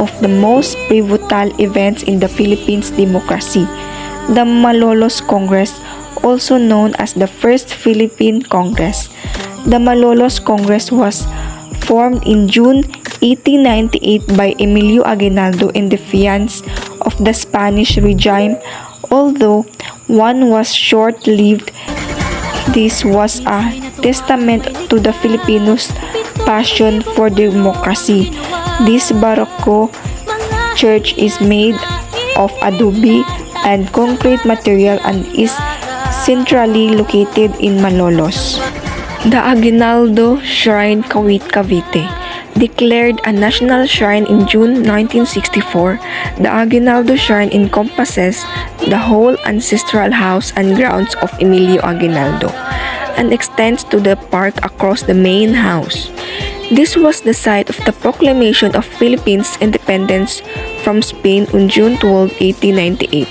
of the most pivotal events in the Philippines democracy, the Malolos Congress, also known as the First Philippine Congress. The Malolos Congress was formed in June 1898 by Emilio Aguinaldo in defiance of the Spanish regime. Although one was short-lived, this was a testament to the Filipinos' passion for democracy. This Barocco church is made of adobe and concrete material and is centrally located in Malolos. The Aguinaldo Shrine, Cavite. Declared a national shrine in June 1964, the Aguinaldo Shrine encompasses the whole ancestral house and grounds of Emilio Aguinaldo and extends to the park across the main house. This was the site of the proclamation of Philippines' independence from Spain on June 12, 1898,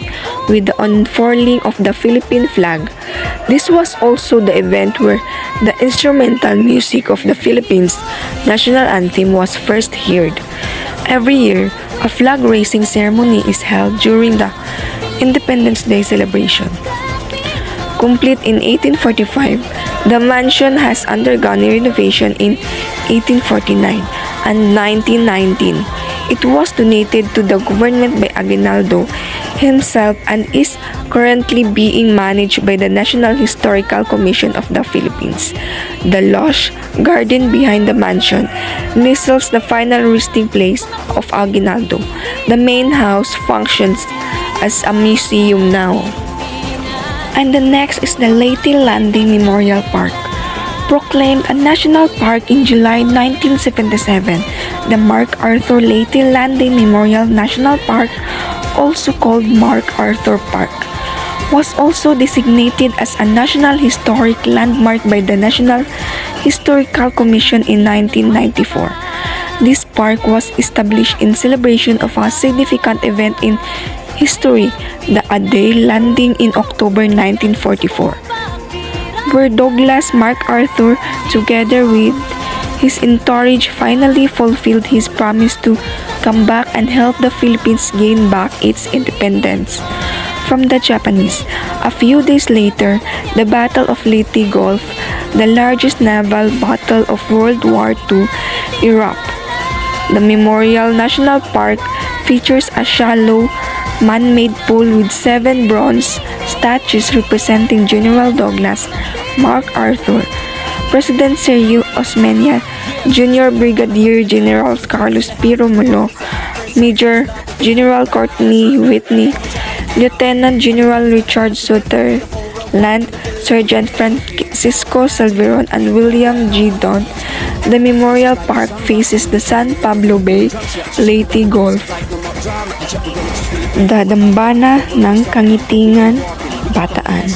with the unfurling of the Philippine flag. This was also the event where the instrumental music of the Philippines' national anthem was first heard. Every year, a flag-raising ceremony is held during the Independence Day celebration. Complete in 1845, the mansion has undergone renovation in 1849 and 1919. It was donated to the government by Aguinaldo himself and is currently being managed by the National Historical Commission of the Philippines. The lush garden behind the mansion nestles the final resting place of Aguinaldo. The main house functions as a museum now. And the next is the Leyte Landing Memorial Park. Proclaimed a national park in July 1977, the MacArthur Leyte Landing Memorial National Park, also called MacArthur Park, was also designated as a National Historic Landmark by the National Historical Commission in 1994. This park was established in celebration of a significant event in history, the Adair Landing in October 1944, where Douglas MacArthur, together with his entourage, finally fulfilled his promise to come back and help the Philippines gain back its independence from the Japanese. A few days later, the Battle of Leyte Gulf, the largest naval battle of World War II, erupted. The Memorial National Park features a shallow, man-made pool with 7 bronze statues representing General Douglas MacArthur, President Sergio Osmeña, Junior Brigadier General Carlos P. Romulo, Major General Courtney Whitney, Lieutenant General Richard Sutherland, Sergeant Francisco Salveron, and William G. Don. The Memorial Park faces the San Pablo Bay, Leyte Gulf. The Dambana ng Kangitingan, Bataan.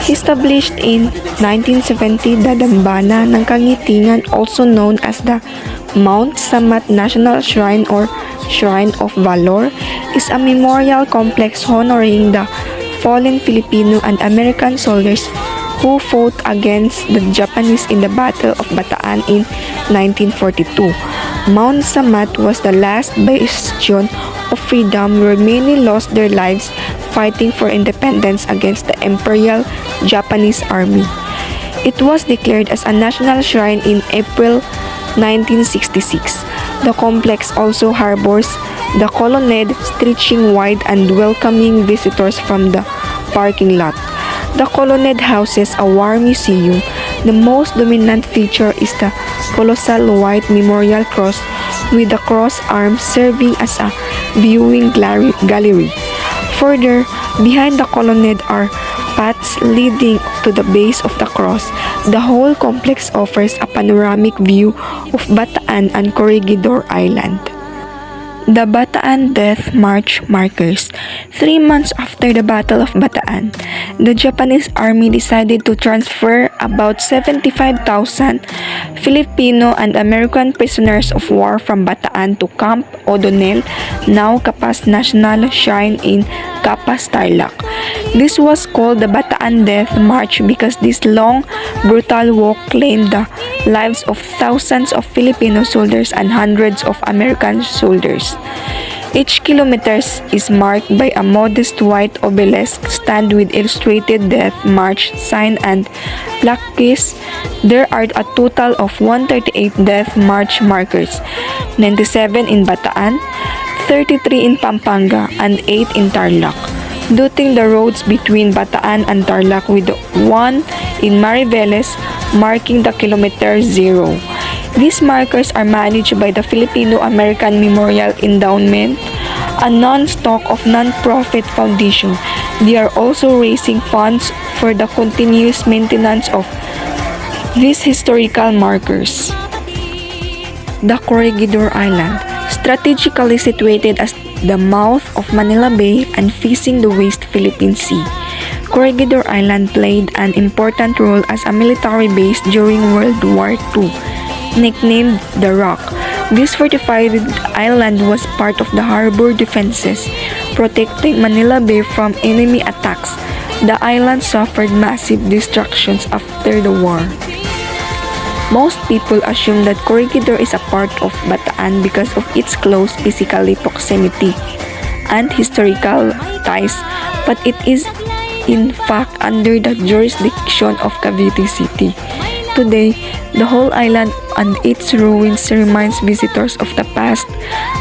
Established in 1970, the Dambana ng Kangitingan, also known as the Mount Samat National Shrine or Shrine of Valor, is a memorial complex honoring the fallen Filipino and American soldiers who fought against the Japanese in the Battle of Bataan in 1942. Mount Samat was the last bastion of freedom where many lost their lives fighting for independence against the Imperial Japanese Army. It was declared as a national shrine in April 1966. The complex also harbors the colonnade, stretching wide and welcoming visitors from the parking lot. The colonnade houses a war museum. The most dominant feature is the colossal white memorial cross with the cross arms serving as a viewing gallery. Further, behind the colonnade are paths leading to the base of the cross. The whole complex offers a panoramic view of Bataan and Corregidor Island. The Bataan Death March Markers. 3 months after the Battle of Bataan, the Japanese army decided to transfer about 75,000 Filipino and American prisoners of war from Bataan to Camp O'Donnell, now Capas National Shrine in Capas, Tarlac. This was called the Bataan Death March because this long, brutal walk claimed the lives of thousands of Filipino soldiers and hundreds of American soldiers. Each kilometer is marked by a modest white obelisk stand with illustrated death march sign and plaques. There are a total of 138 death march markers, 97 in Bataan, 33 in Pampanga, and 8 in Tarlac, dotting the roads between Bataan and Tarlac with one in Mariveles marking the kilometer zero. These markers are managed by the Filipino-American Memorial Endowment, a non-stock of non-profit foundation. They are also raising funds for the continuous maintenance of these historical markers. The Corregidor Island, strategically situated as the mouth of Manila Bay and facing the West Philippine Sea. Corregidor Island played an important role as a military base during World War II. Nicknamed The Rock, this fortified island was part of the harbor defenses, protecting Manila Bay from enemy attacks. The island suffered massive destructions after the war. Most people assume that Corregidor is a part of Bataan because of its close physical proximity and historical ties, but it is in fact under the jurisdiction of Cavite City. Today, the whole island and its ruins reminds visitors of the past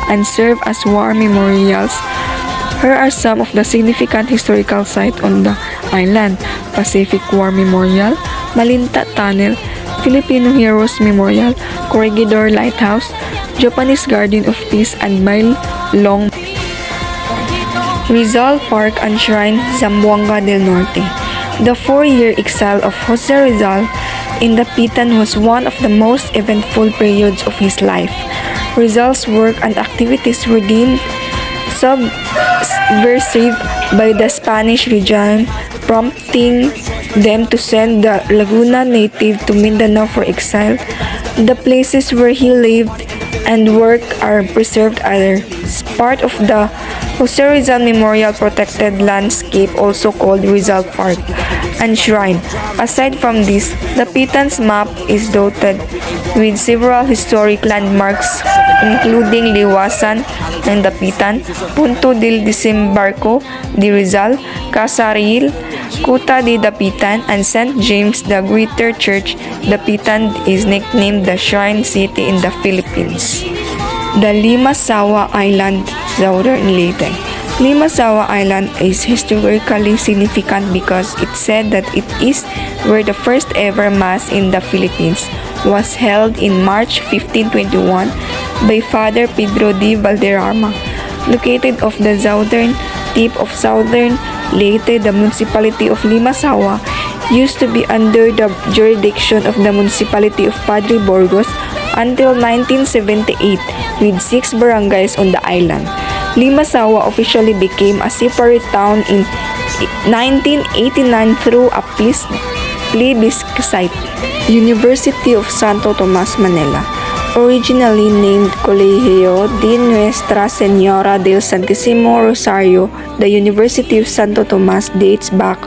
and serve as war memorials. Here are some of the significant historical sites on the island: Pacific War Memorial, Malinta Tunnel, Filipino Heroes Memorial, Corregidor Lighthouse, Japanese Garden of Peace and mile-long Rizal Park and Shrine, Zamboanga del Norte. The 4-year exile of Jose Rizal in Dapitan was one of the most eventful periods of his life. Rizal's work and activities were deemed subversive by the Spanish regime, prompting them to send the Laguna native to Mindanao for exile. The places where he lived and worked are preserved as part of the Jose Rizal Memorial Protected Landscape, also called Rizal Park and Shrine. Aside from this, Dapitan's map is dotted with several historic landmarks including Liwasan ng Dapitan, Punto del Desembarco de Rizal, Casaril, Kuta de Dapitan, and St. James the Greater Church. Dapitan is nicknamed the Shrine City in the Philippines. The Limasawa Island, Southern Leyte. Limasawa Island is historically significant because it's said that it is where the first ever Mass in the Philippines was held in March 1521 by Father Pedro de Valderrama. Located off the southern tip of Southern Leyte, the municipality of Limasawa used to be under the jurisdiction of the municipality of Padre Burgos until 1978 with 6 barangays on the island. Limasawa officially became a separate town in 1989 through a plebiscite. University of Santo Tomas, Manila. Originally named Colegio de Nuestra Señora del Santísimo Rosario, the University of Santo Tomas dates back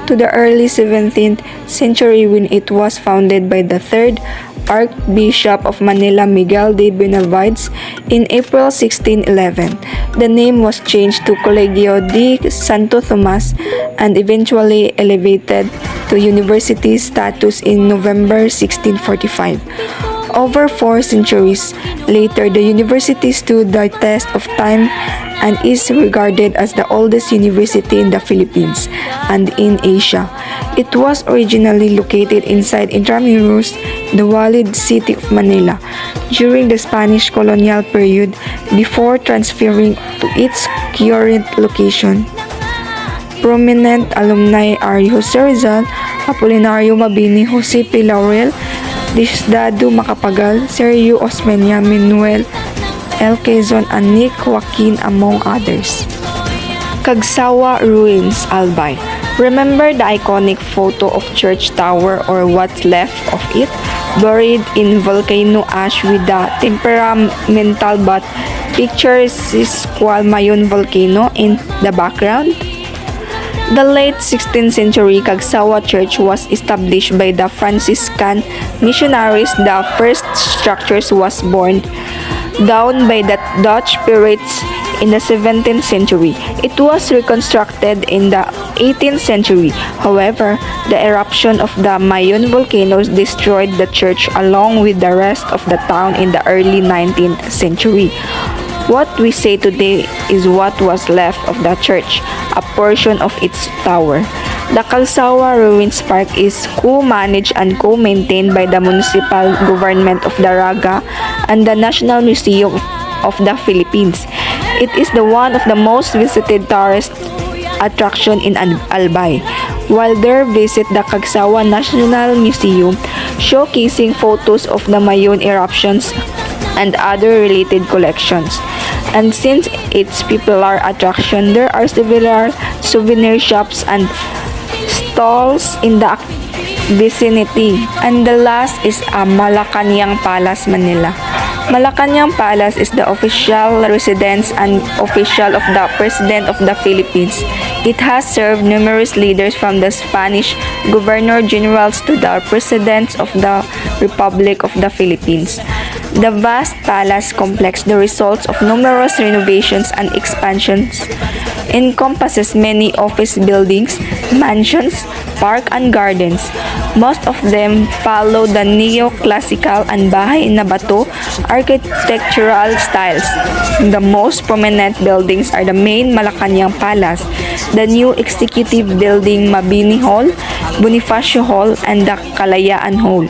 to the early 17th century when it was founded by the 3rd Archbishop of Manila, Miguel de Benavides, in April 1611. The name was changed to Colegio de Santo Tomas and eventually elevated to university status in November 1645. Over 4 centuries later, the university stood the test of time and is regarded as the oldest university in the Philippines and in Asia. It was originally located inside Intramuros, the walled city of Manila, during the Spanish colonial period before transferring to its current location. Prominent alumni are Jose Rizal, Apolinario Mabini, Jose P. Laurel, Diosdado Macapagal, Sergio Osmeña, Manuel L. Quezon, and Nick Joaquin, among others. Cagsawa Ruins, Albay. Remember the iconic photo of Church Tower or what's left of it, buried in volcano ash with the temperamental but picturesque Mayon volcano in the background? The late 16th century Cagsawa Church was established by the Franciscan missionaries. The first structures was borne down by the Dutch pirates in the 17th century. It was reconstructed in the 18th century. However, the eruption of the Mayon volcanoes destroyed the church along with the rest of the town in the early 19th century. What we say today is what was left of the church, a portion of its tower. The Calsawa Ruins Park is co-managed and co-maintained by the municipal government of Daraga and the National Museum of the Philippines. It is the one of the most visited tourist attraction in Albay. While there, visit the Cagsawa National Museum, showcasing photos of the Mayon eruptions and other related collections. And since its popular attraction, there are several souvenir shops and stalls in the vicinity. And the last is Malacañang Palace, Manila. Malacañang Palace is the official residence and official of the President of the Philippines. It has served numerous leaders from the Spanish Governor-Generals to the Presidents of the Republic of the Philippines. The vast palace complex, the results of numerous renovations and expansions, encompasses many office buildings, mansions, park and gardens. Most of them follow the neoclassical and bahay na bato architectural styles. The most prominent buildings are the main Malacañang Palace, the new Executive Building Mabini Hall, Bonifacio Hall, and the Kalayaan Hall,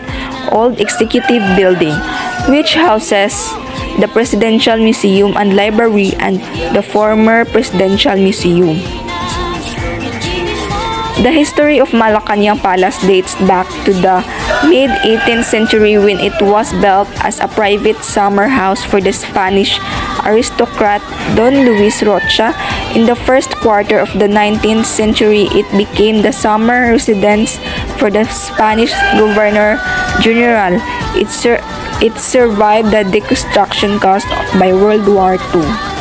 Old Executive Building, which houses the Presidential Museum and Library and the former Presidential Museum. The history of Malacañang Palace dates back to the mid-18th century when it was built as a private summer house for the Spanish aristocrat Don Luis Rocha. In the first quarter of the 19th century, it became the summer residence for the Spanish Governor-General. It survived the destruction caused by World War II.